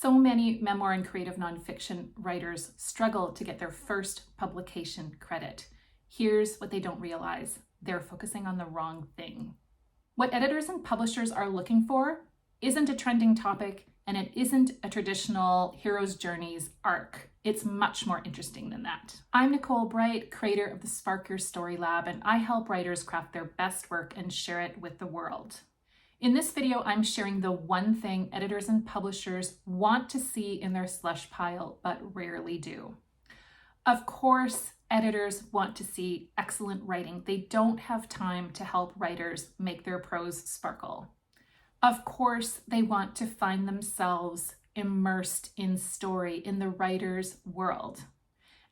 So many memoir and creative nonfiction writers struggle to get their first publication credit. Here's what they don't realize: they're focusing on the wrong thing. What editors and publishers are looking for isn't a trending topic, and it isn't a traditional hero's journeys arc. It's much more interesting than that. I'm Nicole Breit, creator of the Spark Your Story Lab, and I help writers craft their best work and share it with the world. In this video, I'm sharing the one thing editors and publishers want to see in their slush pile, but rarely do. Of course, editors want to see excellent writing. They don't have time to help writers make their prose sparkle. Of course, they want to find themselves immersed in story, in the writer's world.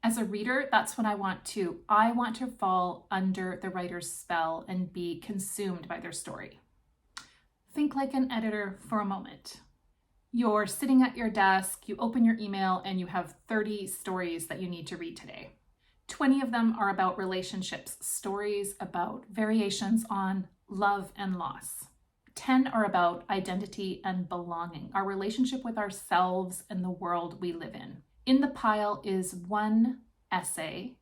As a reader, that's what I want too. I want to fall under the writer's spell and be consumed by their story. Think like an editor for a moment. You're sitting at your desk, you open your email, and you have 30 stories that you need to read today. 20 of them are about relationships, stories about variations on love and loss. 10 are about identity and belonging, our relationship with ourselves and the world we live in. In the pile is one essay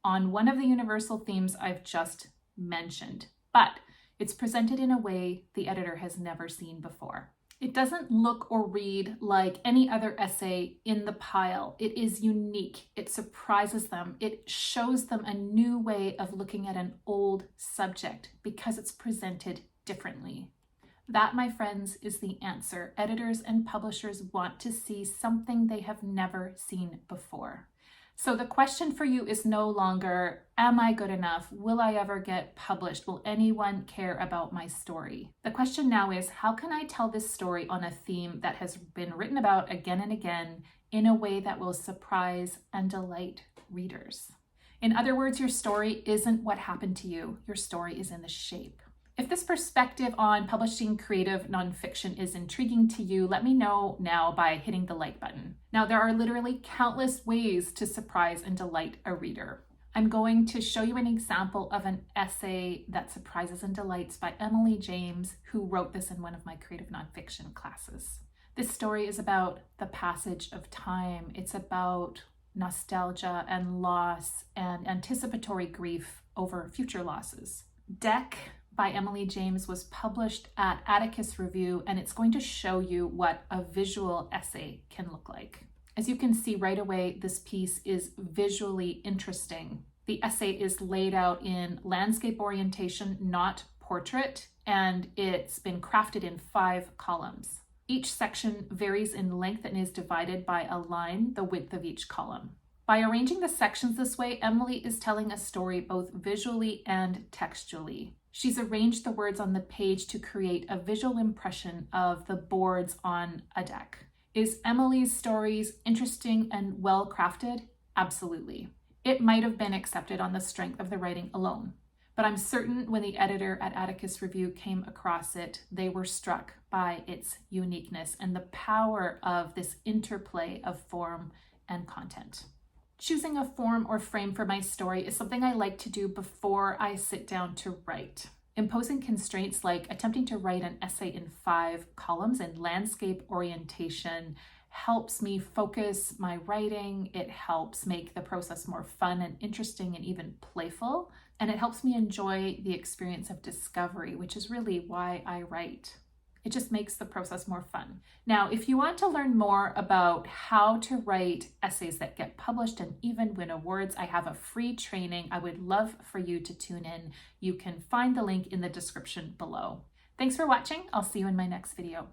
on one of the universal themes I've just mentioned, but it's presented in a way the editor has never seen before. It doesn't look or read like any other essay in the pile. It is unique. It surprises them. It shows them a new way of looking at an old subject because it's presented differently. That, my friends, is the answer. Editors and publishers want to see something they have never seen before. So the question for you is no longer, am I good enough? Will I ever get published? Will anyone care about my story? The question now is, how can I tell this story on a theme that has been written about again and again in a way that will surprise and delight readers? In other words, your story isn't what happened to you. Your story is in the shape. If this perspective on publishing creative nonfiction is intriguing to you, let me know now by hitting the like button. Now, there are literally countless ways to surprise and delight a reader. I'm going to show you an example of an essay that surprises and delights by Emily James, who wrote this in one of my creative nonfiction classes. This story is about the passage of time. It's about nostalgia and loss and anticipatory grief over future losses. Deck by Emily James was published at Atticus Review, and it's going to show you what a visual essay can look like. As you can see right away, this piece is visually interesting. The essay is laid out in landscape orientation, not portrait, and it's been crafted in 5 columns. Each section varies in length and is divided by a line, the width of each column. By arranging the sections this way, Emily is telling a story both visually and textually. She's arranged the words on the page to create a visual impression of the boards on a deck. Is Emily's stories interesting and well crafted? Absolutely. It might have been accepted on the strength of the writing alone, but I'm certain when the editor at Atticus Review came across it, they were struck by its uniqueness and the power of this interplay of form and content. Choosing a form or frame for my story is something I like to do before I sit down to write. Imposing constraints like attempting to write an essay in 5 columns in landscape orientation helps me focus my writing. It helps make the process more fun and interesting and even playful. And it helps me enjoy the experience of discovery, which is really why I write. It just makes the process more fun. Now, if you want to learn more about how to write essays that get published and even win awards, I have a free training. I would love for you to tune in. You can find the link in the description below. Thanks for watching. I'll see you in my next video.